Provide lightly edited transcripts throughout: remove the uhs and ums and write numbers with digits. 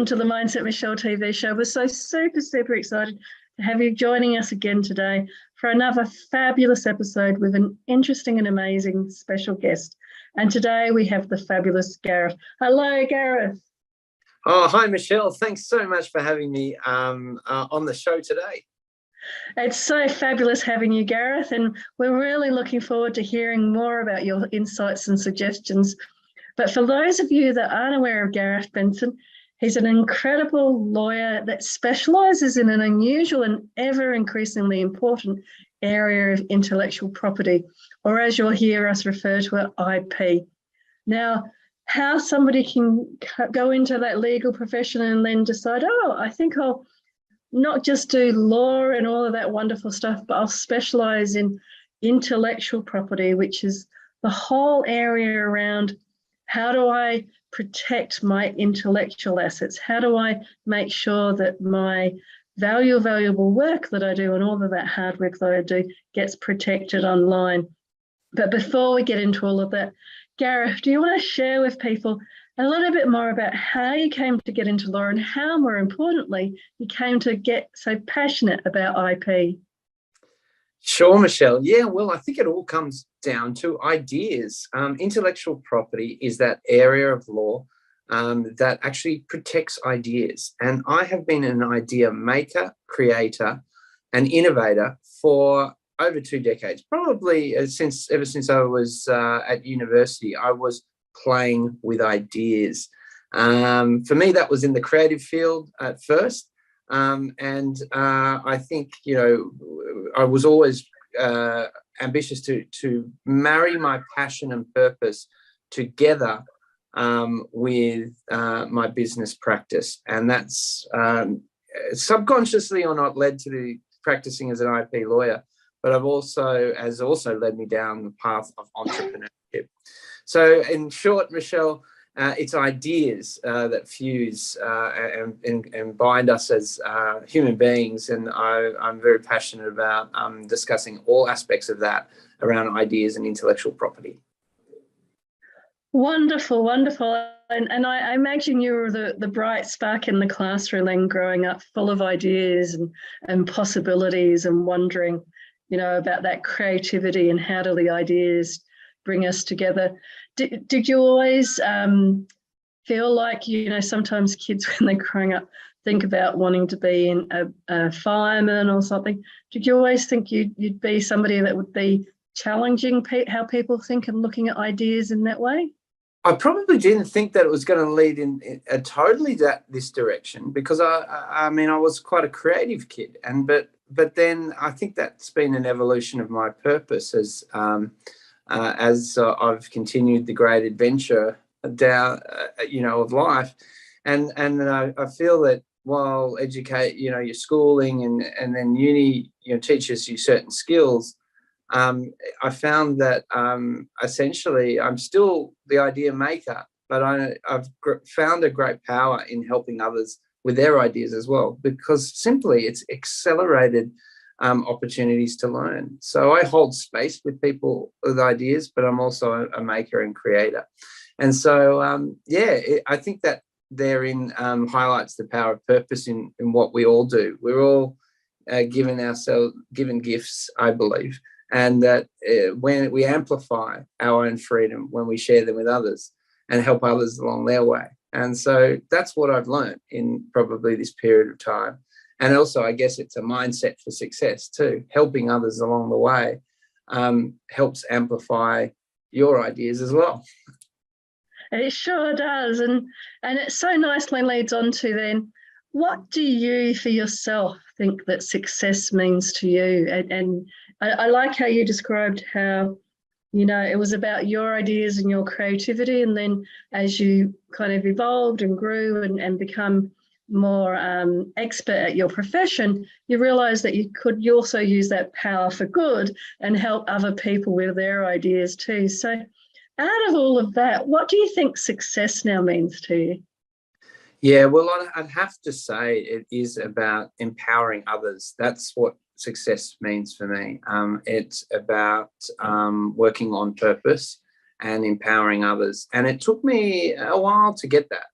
welcome to the Mindset Michelle TV show. We're so super excited to have you joining us again today for another fabulous episode with an interesting and amazing special guest. And today we have the fabulous Gareth. Hello, Gareth. Oh, hi, Michelle. Thanks so much for having me on the show today. It's so fabulous having you, Gareth, and we're really looking forward to hearing more about your insights and suggestions. But for those of you that aren't aware of Gareth Benson, he's an incredible lawyer that specialises in an unusual and ever increasingly important area of intellectual property, or as you'll hear us refer to it, IP. Now, how somebody can go into that legal profession and then decide, oh, I think I'll not just do law and all of that wonderful stuff, but I'll specialise in intellectual property, which is the whole area around how do I protect my intellectual assets? How do I make sure that my valuable work that I do and all of that hard work that I do gets protected online? But before we get into all of that, Gareth, do you want to share with people a little bit more about how you came to get into law and how, more importantly, you came to get so passionate about IP? Sure, Michelle. Yeah, well, I think it all comes down to ideas. Intellectual property is that area of law that actually protects ideas. And I have been an idea maker, creator, and innovator for over 2 decades. Probably ever since I was at university, I was playing with ideas. For me, that was in the creative field at first. I think, I was always ambitious to marry my passion and purpose together with my business practice. And that's subconsciously or not led to the practicing as an IP lawyer, but has also led me down the path of entrepreneurship. So in short, Michelle, it's ideas that fuse and bind us as human beings. And I'm very passionate about discussing all aspects of that around ideas and intellectual property. Wonderful. And I imagine you were the bright spark in the classroom then growing up, full of ideas and possibilities and wondering, about that creativity and how do the ideas bring us together. Did you always feel like, sometimes kids when they're growing up think about wanting to be a fireman or something? Did you always think you'd be somebody that would be challenging how people think and looking at ideas in that way? I probably didn't think that it was going to lead in totally this direction, because I was quite a creative kid, but then I think that's been an evolution of my purpose as I've continued the great adventure down, of life, and I feel that while your schooling and then uni, teaches you certain skills. I found that essentially I'm still the idea maker, but I've found a great power in helping others with their ideas as well, because simply it's accelerated opportunities to learn. So I hold space with people with ideas, but I'm also a maker and creator. And so, I think that therein highlights the power of purpose in what we all do. We're all given gifts, I believe. And that when we amplify our own freedom, when we share them with others and help others along their way. And so that's what I've learned in probably this period of time. And also, I guess it's a mindset for success too. Helping others along the way helps amplify your ideas as well. It sure does. And it so nicely leads on to then, what do you for yourself think that success means to you? And I like how you described how, it was about your ideas and your creativity. And then as you kind of evolved and grew and become more expert at your profession, you realised that you also use that power for good and help other people with their ideas too. So out of all of that, what do you think success now means to you? Yeah, well, I'd have to say it is about empowering others. That's what success means for me. It's about working on purpose and empowering others. And it took me a while to get that.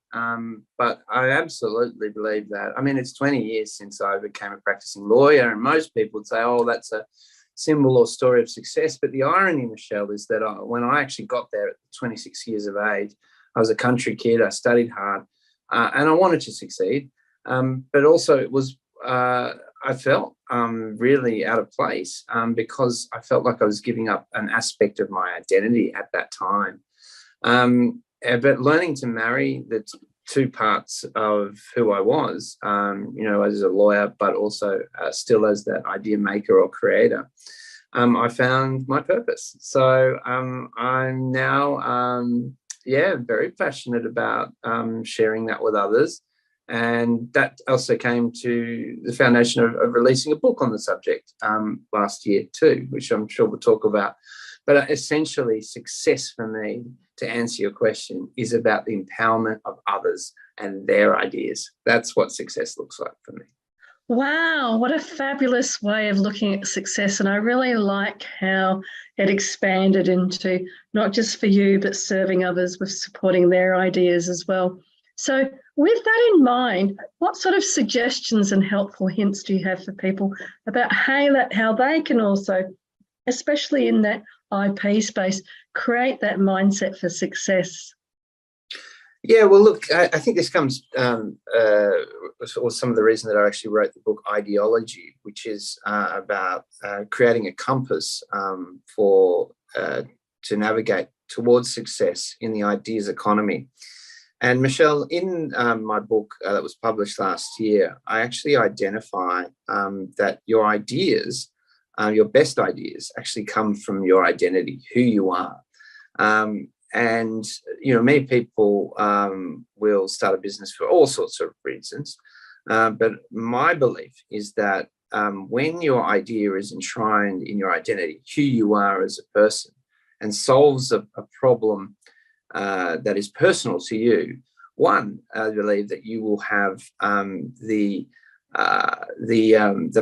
But I absolutely believe that. I mean, it's 20 years since I became a practicing lawyer, and most people would say, oh, that's a symbol or story of success. But the irony, Michelle, is that when I actually got there at 26 years of age, I was a country kid. I studied hard, and I wanted to succeed. But also it was, I felt really out of place because I felt like I was giving up an aspect of my identity at that time. But learning to marry the two parts of who I was, as a lawyer, but also still as that idea maker or creator, I found my purpose. So I'm now, very passionate about sharing that with others. And that also came to the foundation of releasing a book on the subject last year too, which I'm sure we'll talk about. But essentially, success for me, to answer your question, is about the empowerment of others and their ideas. That's what success looks like for me. Wow, what a fabulous way of looking at success. And I really like how it expanded into not just for you, but serving others with supporting their ideas as well. So with that in mind, what sort of suggestions and helpful hints do you have for people about how they can also, especially in that IP space, create that mindset for success? Yeah, well, look, I think this comes, or some of the reason that I actually wrote the book Ideology, which is about creating a compass to navigate towards success in the ideas economy. And Michelle, in my book that was published last year, I actually identify that your ideas, your best ideas, actually come from your identity, who you are. And, many people will start a business for all sorts of reasons. But my belief is that when your idea is enshrined in your identity, who you are as a person, and solves a problem that is personal to you, one, I believe that you will have the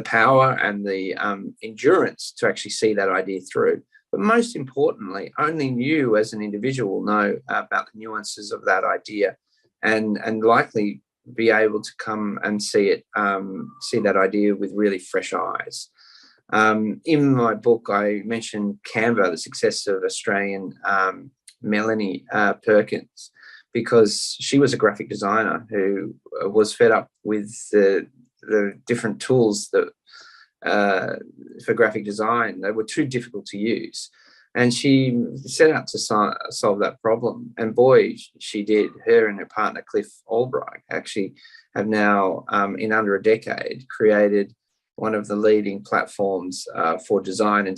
power and the endurance to actually see that idea through. But most importantly, only you as an individual know about the nuances of that idea, and likely be able to come and see that idea with really fresh eyes. In my book, I mentioned Canva, the success of Australian Melanie Perkins, because she was a graphic designer who was fed up with the different tools that for graphic design. They were too difficult to use, and she set out to solve that problem. And boy, she did. Her and her partner Cliff Albright actually have now, in under a decade, created one of the leading platforms for design and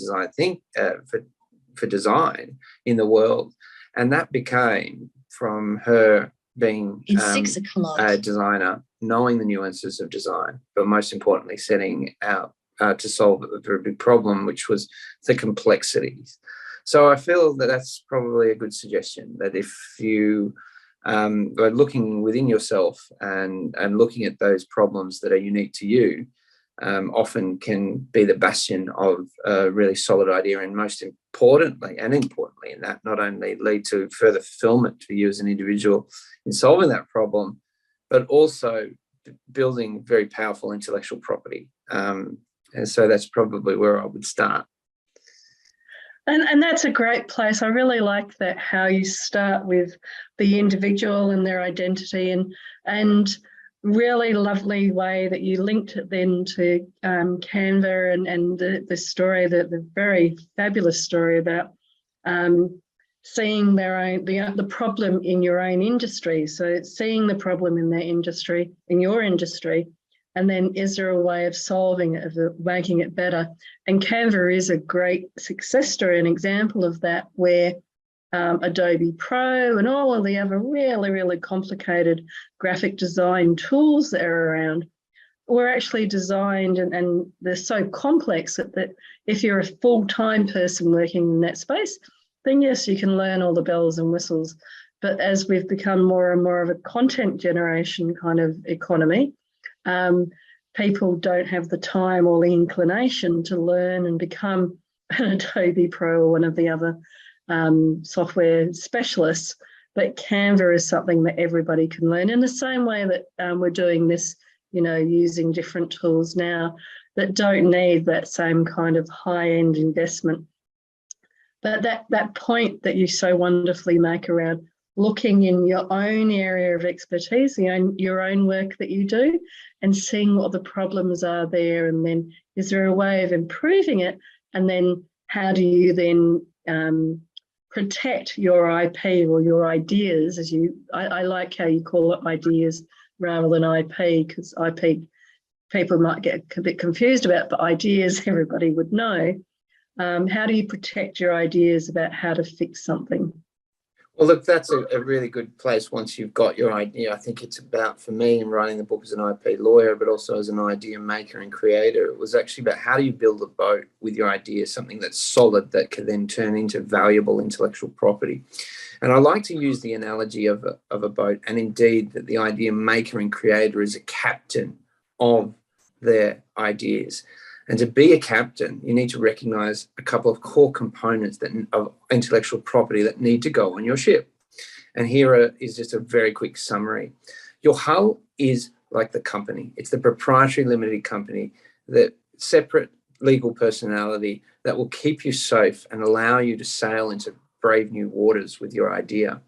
for design in the world. And that became from her being a designer, knowing the nuances of design, but most importantly, setting out to solve a very big problem, which was the complexities. So I feel that that's probably a good suggestion, that if you are looking within yourself and looking at those problems that are unique to you, often can be the bastion of a really solid idea, and most importantly in that, not only lead to further fulfillment for you as an individual in solving that problem, but also building very powerful intellectual property. And so that's probably where I would start. And that's a great place. I really like that, how you start with the individual and their identity, and really lovely way that you linked it then to Canva and the story, the very fabulous story about seeing the problem in your own industry. So seeing the problem in their industry, in your industry, and then is there a way of solving it, of making it better? And Canva is a great success story, an example of that, where Adobe Pro and all of the other really, really complicated graphic design tools that are around were actually designed, and they're so complex that if you're a full-time person working in that space, then yes, you can learn all the bells and whistles. But as we've become more and more of a content generation kind of economy, people don't have the time or the inclination to learn and become an Adobe Pro or one of the other software specialists, but Canva is something that everybody can learn in the same way that we're doing this, using different tools now that don't need that same kind of high-end investment. But that point that you so wonderfully make around looking in your own area of expertise, your own work that you do, and seeing what the problems are there, and then is there a way of improving it, and then how do you then protect your IP or your ideas, I like how you call it ideas rather than IP, because IP people might get a bit confused about, but ideas everybody would know. How do you protect your ideas about how to fix something? Well, look, that's a really good place once you've got your idea. I think it's about, for me, in writing the book as an IP lawyer, but also as an idea maker and creator, it was actually about how do you build a boat with your idea, something that's solid that can then turn into valuable intellectual property. And I like to use the analogy of a boat, and indeed that the idea maker and creator is a captain of their ideas. And to be a captain, you need to recognize a couple of core components of intellectual property that need to go on your ship. And here is just a very quick summary. Your hull is like the company. It's the proprietary limited company, that separate legal personality that will keep you safe and allow you to sail into brave new waters with your idea.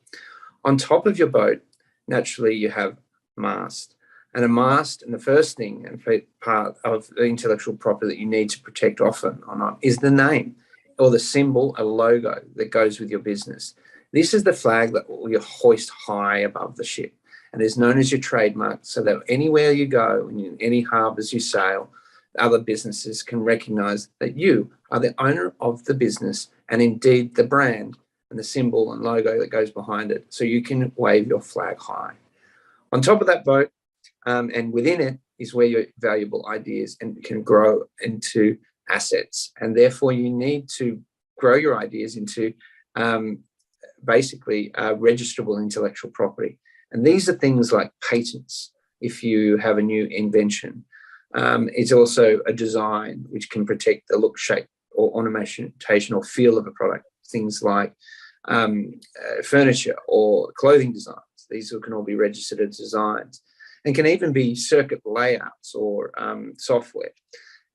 On top of your boat, naturally, you have mast. And a mast, and the first thing and part of the intellectual property that you need to protect often or not is the name or the symbol, a logo that goes with your business. This is the flag that you hoist high above the ship and is known as your trademark, so that anywhere you go, in any harbours you sail, other businesses can recognise that you are the owner of the business and indeed the brand and the symbol and logo that goes behind it, so you can wave your flag high. On top of that boat, and within it is where your valuable ideas and can grow into assets. And therefore, you need to grow your ideas into basically registrable intellectual property. And these are things like patents, if you have a new invention. It's also a design which can protect the look, shape, or ornamentation or feel of a product. Things like furniture or clothing designs. These can all be registered as designs, and can even be circuit layouts or software.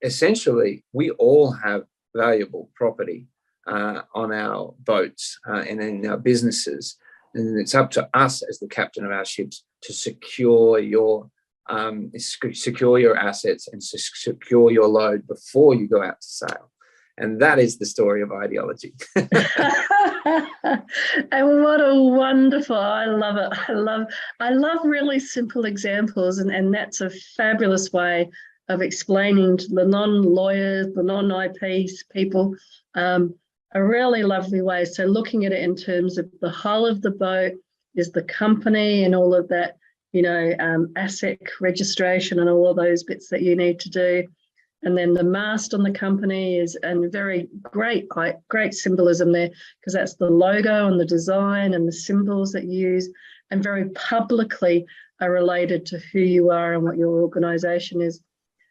Essentially, we all have valuable property on our boats and in our businesses, and it's up to us as the captain of our ships to secure your assets and secure your load before you go out to sail. And that is the story of ideology. And what a wonderful, I love it. I love really simple examples, and that's a fabulous way of explaining to the non-lawyers, the non-IP people, a really lovely way. So looking at it in terms of the hull of the boat is the company and all of that, asset registration and all of those bits that you need to do. And then the mast on the company is a very great symbolism there, because that's the logo and the design and the symbols that you use, and very publicly are related to who you are and what your organisation is.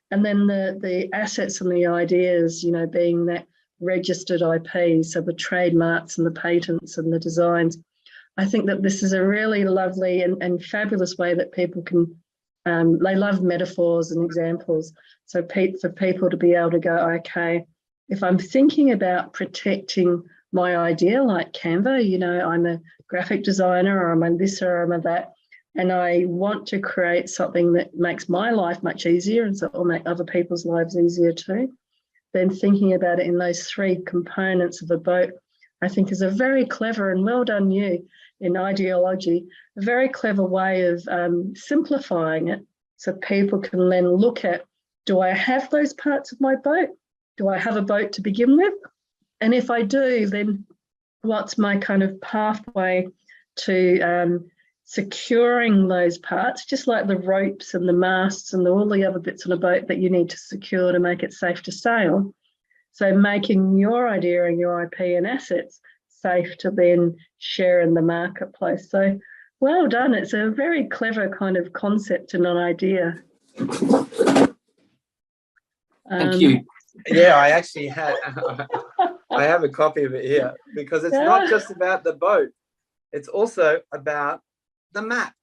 And then the assets and the ideas, being that registered IP, so the trademarks and the patents and the designs. I think that this is a really lovely and fabulous way that people can, they love metaphors and examples. So for people to be able to go, okay, if I'm thinking about protecting my idea like Canva, I'm a graphic designer, or I'm a this or I'm a that, and I want to create something that makes my life much easier, and so it will make other people's lives easier too, then thinking about it in those three components of a boat, I think is a very clever, and well done you in ideology, a very clever way of simplifying it, so people can then look at, do I have those parts of my boat? Do I have a boat to begin with? And if I do, then what's my kind of pathway to securing those parts, just like the ropes and the masts and all the other bits on a boat that you need to secure to make it safe to sail. So making your idea and your IP and assets safe to then share in the marketplace. So well done. It's a very clever kind of concept and an idea. Thank you. Yeah, I actually had I have a copy of it here because it's not just about the boat. It's also about the map.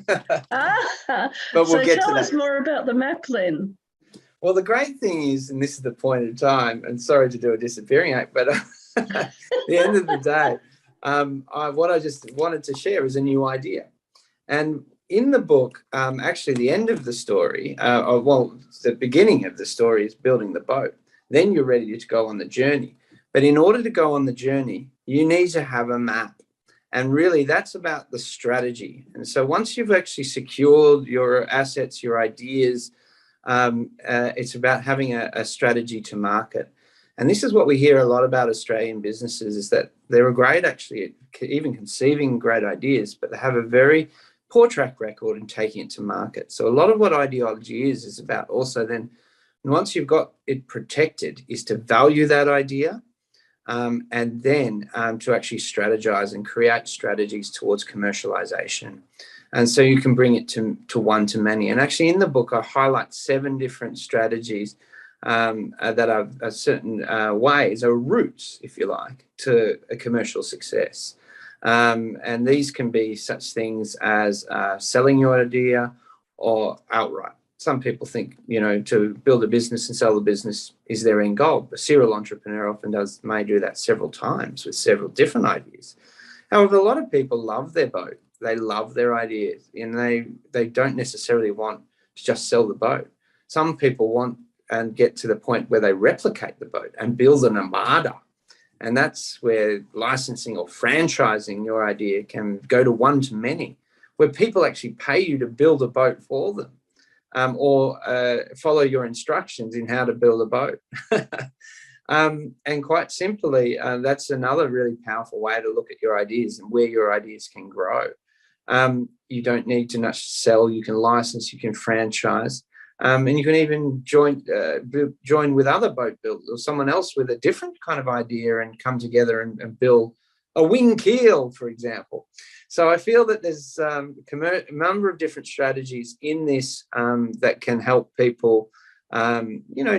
But we'll get tell to us that. more about the map, then. Well, the great thing is, and this is the point of time, and sorry to do a disappearing act, but at the end of the day, what I just wanted to share is a new idea. And in the book, actually, the end of the story, the beginning of the story is building the boat. Then you're ready to go on the journey. But in order to go on the journey, you need to have a map. And really, that's about the strategy. And so once you've actually secured your assets, your ideas, it's about having a strategy to market. And this is what we hear a lot about Australian businesses, is that they're great, actually, at even conceiving great ideas, but they have a very poor track record in taking it to market. So a lot of what ideology is about also then, once you've got it protected, is to value that idea, and then to actually strategize and create strategies towards commercialization. And so you can bring it to one to many. And actually in the book, I highlight 7 different strategies that are certain ways or routes, if you like, to a commercial success. And these can be such things as selling your idea or outright. Some people think, to build a business and sell the business is their end goal. A serial entrepreneur often may do that several times with several different ideas. However, a lot of people love their boat. They love their ideas, and they don't necessarily want to just sell the boat. Some people want and get to the point where they replicate the boat and build an armada. And that's where licensing or franchising your idea can go to one to many, where people actually pay you to build a boat for them, or follow your instructions in how to build a boat. And quite simply, that's another really powerful way to look at your ideas and where your ideas can grow. You don't need to sell, you can license, you can franchise. And you can even join with other boat builders or someone else with a different kind of idea and come together and build a wing keel, for example. So I feel that there's a number of different strategies in this that can help people,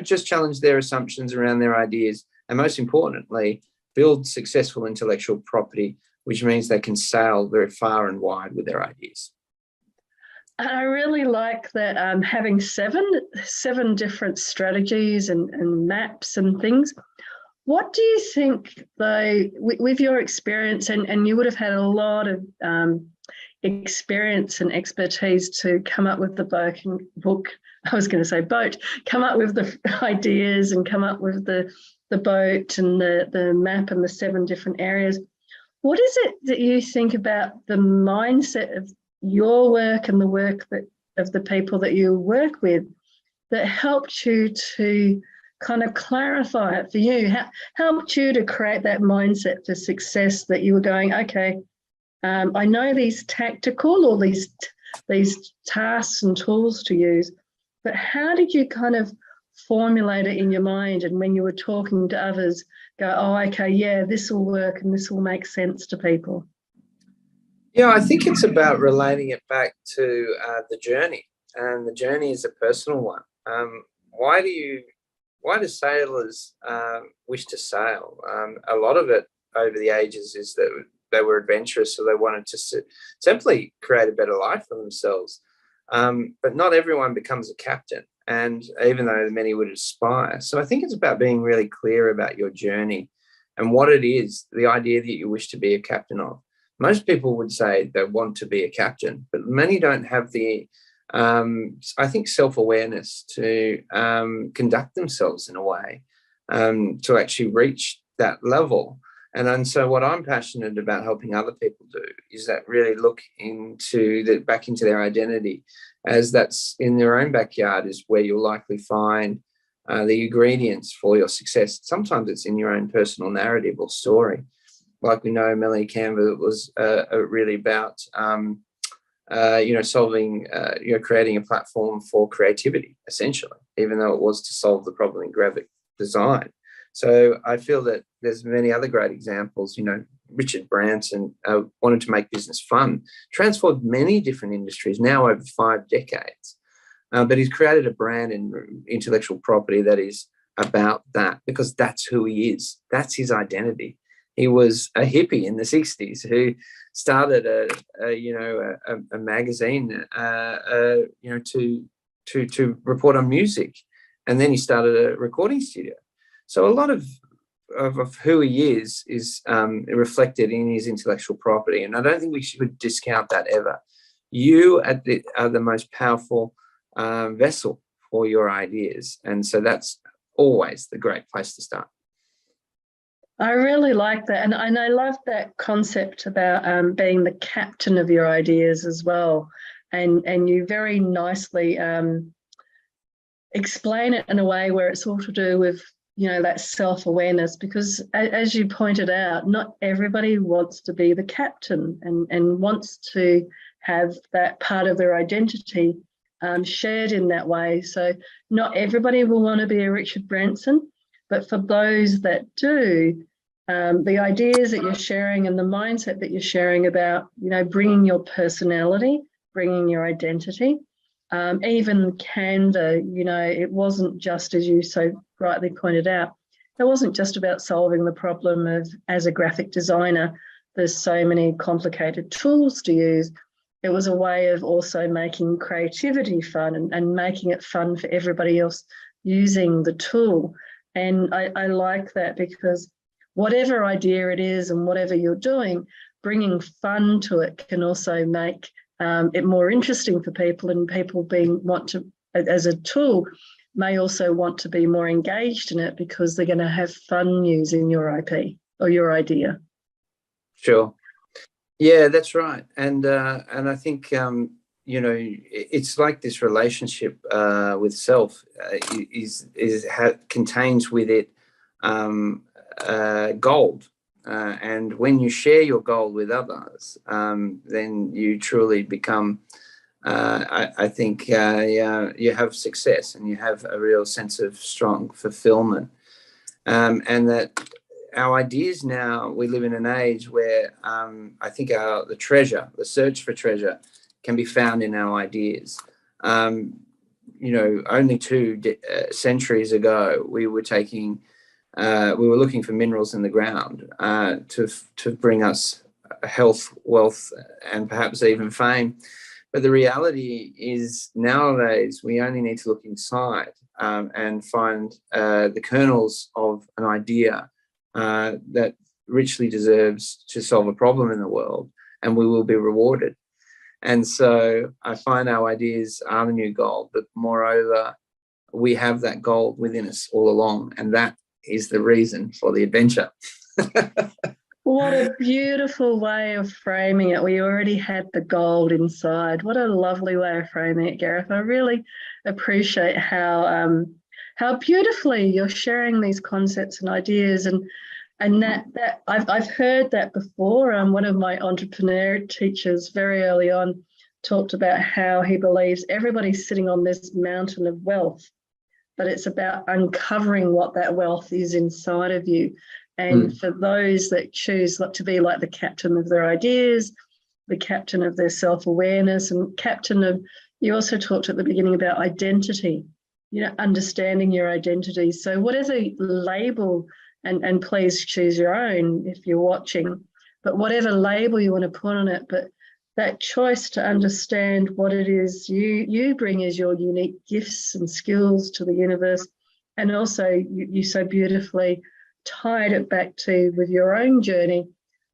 just challenge their assumptions around their ideas, and most importantly, build successful intellectual property, which means they can sail very far and wide with their ideas. I really like that, having seven different strategies and maps and things. What do you think, though, with your experience, and you would have had a lot of experience and expertise to come up with the boat, come up with the ideas and come up with the boat and the map and the 7 different areas. What is it that you think about the mindset of your work and the work of the people that you work with that helped you to kind of clarify it for you, helped you to create that mindset for success, that you were going, okay, I know these tactical or these tasks and tools to use, but how did you kind of formulate it in your mind, and when you were talking to others, go, oh, okay, yeah, this will work and this will make sense to people? Yeah, I think it's about relating it back to the journey, and the journey is a personal one. Why do sailors wish to sail? A lot of it over the ages is that they were adventurous, so they wanted to simply create a better life for themselves. But not everyone becomes a captain, and even though many would aspire. So I think it's about being really clear about your journey and what it is, the idea that you wish to be a captain of. Most people would say they want to be a captain, but many don't have the, I think, self-awareness to conduct themselves in a way to actually reach that level. And so what I'm passionate about helping other people do is that really look back into their identity, as that's in their own backyard is where you'll likely find the ingredients for your success. Sometimes it's in your own personal narrative or story. Like we know, Melanie Canva was really about, solving, creating a platform for creativity, essentially, even though it was to solve the problem in graphic design. So I feel that there's many other great examples. Richard Branson wanted to make business fun, transformed many different industries, now over 5 decades. But he's created a brand in intellectual property that is about that, because that's who he is. That's his identity. He was a hippie in the 60s who started a magazine, to report on music, and then he started a recording studio. So a lot of who he is reflected in his intellectual property, and I don't think we should discount that ever. You are the most powerful vessel for your ideas, and so that's always the great place to start. I really like that, and I love that concept about being the captain of your ideas as well, and you very nicely explain it in a way where it's all to do with, you know, that self-awareness, because as you pointed out, not everybody wants to be the captain and wants to have that part of their identity shared in that way. So not everybody will want to be a Richard Branson, but for those that do, the ideas that you're sharing and the mindset that you're sharing about, you know, bringing your personality, bringing your identity, even candor, you know, it wasn't just, as you so rightly pointed out, it wasn't just about solving the problem of, as a graphic designer, there's so many complicated tools to use. It was a way of also making creativity fun and making it fun for everybody else using the tool. And I like that, because whatever idea it is and whatever you're doing, bringing fun to it can also make it more interesting for people, and people want to, as a tool, may also want to be more engaged in it because they're going to have fun using your IP or your idea. Sure. Yeah, that's right. And I think, it's like this relationship with self contains with it gold. And when you share your gold with others, then you truly become, I think, you have success, and you have a real sense of strong fulfillment. And that our ideas now, we live in an age where I think the search for treasure can be found in our ideas. Only 2 centuries ago, we were looking for minerals in the ground to bring us health, wealth, and perhaps even fame. But the reality is, nowadays, we only need to look inside and find the kernels of an idea that richly deserves to solve a problem in the world, and we will be rewarded. And so I find our ideas are the new gold, but moreover, we have that gold within us all along, and that is the reason for the adventure. What a beautiful way of framing it. We already had the gold inside. What a lovely way of framing it, Gareth. I really appreciate how beautifully you're sharing these concepts and ideas, and that I've heard that before. One of my entrepreneur teachers very early on talked about how he believes everybody's sitting on this mountain of wealth, but it's about uncovering what that wealth is inside of you. And for those that choose to be like the captain of their ideas, the captain of their self-awareness, and captain of, you also talked at the beginning about identity, understanding your identity. So whatever label, and please choose your own if you're watching, but whatever label you want to put on it, but that choice to understand what it is you bring as your unique gifts and skills to the universe. And also you so beautifully tied it back to, with your own journey,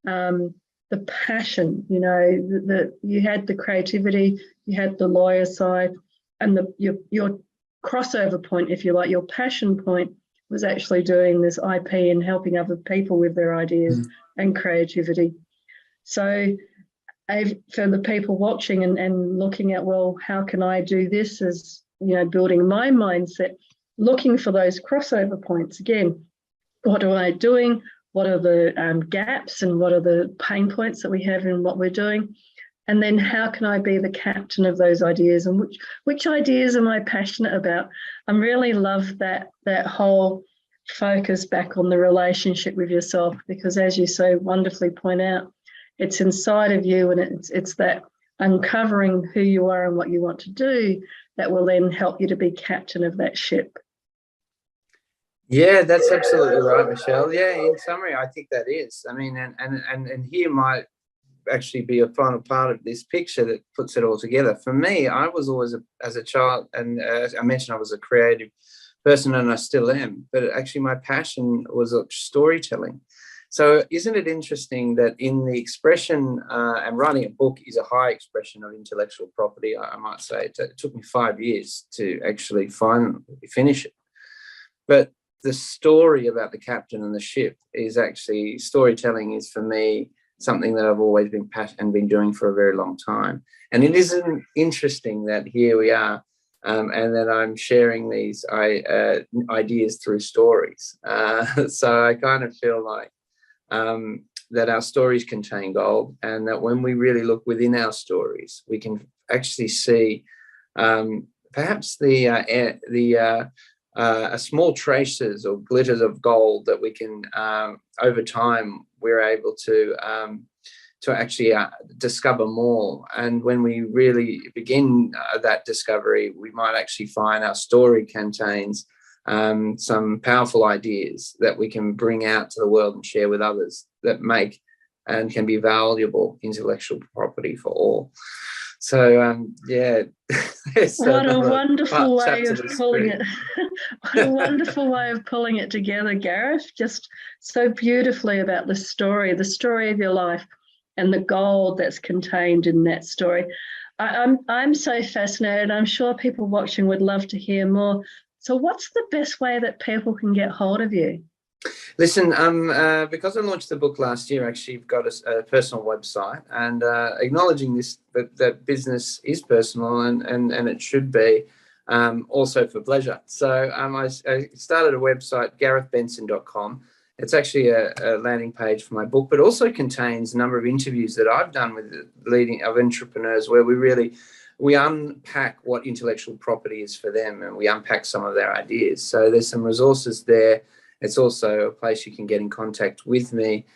the passion, you had the creativity, you had the lawyer side, and your crossover point, if you like, your passion point was actually doing this IP and helping other people with their ideas and creativity. So for the people watching and looking at, well, how can I do this as, building my mindset, looking for those crossover points. Again, what am I doing? What are the gaps and what are the pain points that we have in what we're doing? And then how can I be the captain of those ideas, and which ideas am I passionate about? I really love that whole focus back on the relationship with yourself, because as you so wonderfully point out, it's inside of you, and it's that uncovering who you are and what you want to do that will then help you to be captain of that ship. Yeah, that's absolutely right, Michelle. Yeah, in summary, I think that is. I mean, and here might actually be a final part of this picture that puts it all together. For me, I was always, as a child, and as I mentioned, I was a creative person, and I still am. But actually, my passion was storytelling. So, isn't it interesting that in the expression, and writing a book is a high expression of intellectual property? I might say it took me 5 years to actually finish it. But the story about the captain and the ship is actually, storytelling is for me something that I've always been passionate and been doing for a very long time. And it isn't interesting that here we are, and that I'm sharing these ideas through stories. So I kind of feel like that our stories contain gold, and that when we really look within our stories, we can actually see perhaps small traces or glitters of gold that we can, over time, we're able to actually discover more. And when we really begin that discovery, we might actually find our story contains some powerful ideas that we can bring out to the world and share with others, that make and can be valuable intellectual property for all. So yeah. What a wonderful way of pulling it. What a wonderful way of pulling it together, Gareth. Just so beautifully about the story of your life and the gold that's contained in that story. I'm so fascinated. I'm sure people watching would love to hear more. So what's the best way that people can get hold of you? Listen, because I launched the book last year, actually, you've got a personal website, and acknowledging this, that business is personal, and it should be, also for pleasure. So I started a website, garethbenson.com. It's actually a landing page for my book, but also contains a number of interviews that I've done with leading entrepreneurs, where we unpack what intellectual property is for them, and we unpack some of their ideas. So there's some resources there. It's also a place you can get in contact with me,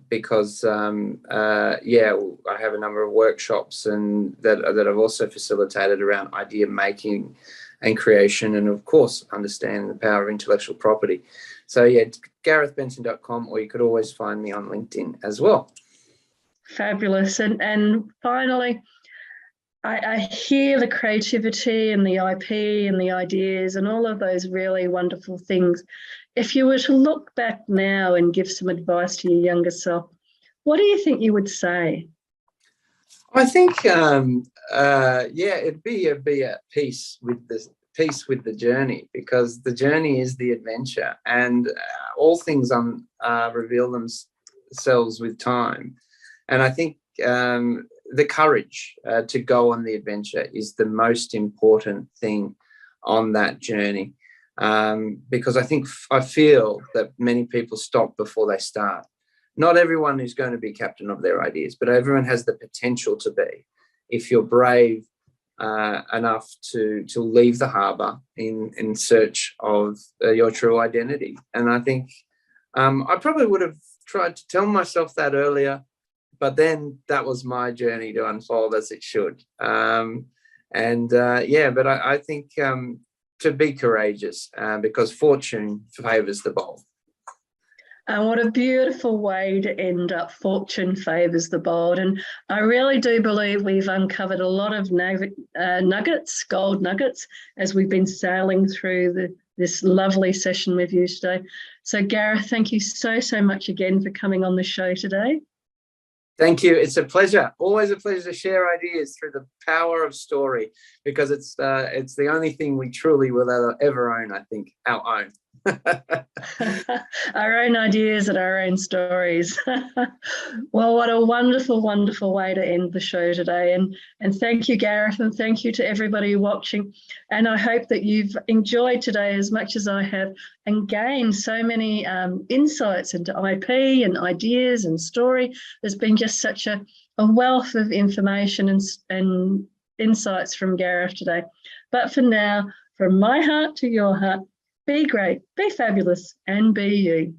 because I have a number of workshops and that I've also facilitated around idea making and creation, and of course understanding the power of intellectual property. So yeah, garethbenson.com, or you could always find me on LinkedIn as well. Fabulous. And finally, I hear the creativity and the IP and the ideas and all of those really wonderful things. If you were to look back now and give some advice to your younger self, what do you think you would say? I think, it'd be at peace with the journey, because the journey is the adventure, and all things reveal themselves with time. And I think the courage to go on the adventure is the most important thing on that journey, because I feel that many people stop before they start. Not everyone is going to be captain of their ideas, but everyone has the potential to be, if you're brave enough to leave the harbour in search of your true identity. And I think I probably would have tried to tell myself that earlier, but then that was my journey to unfold as it should. But I think to be courageous, because fortune favours the bold. And what a beautiful way to end up. Fortune favours the bold. And I really do believe we've uncovered a lot of nuggets, gold nuggets, as we've been sailing through this lovely session with you today. So Gareth, thank you so much again for coming on the show today. Thank you. It's a pleasure. Always a pleasure to share ideas through the power of story, because it's the only thing we truly will ever own, I think, our own. Our own ideas and our own stories. Well, what a wonderful, wonderful way to end the show today. And thank you, Gareth, and thank you to everybody watching. And I hope that you've enjoyed today as much as I have, and gained so many insights into IP and ideas and story. There's been just such a wealth of information and insights from Gareth today. But for now, from my heart to your heart, be great, be fabulous, and be you.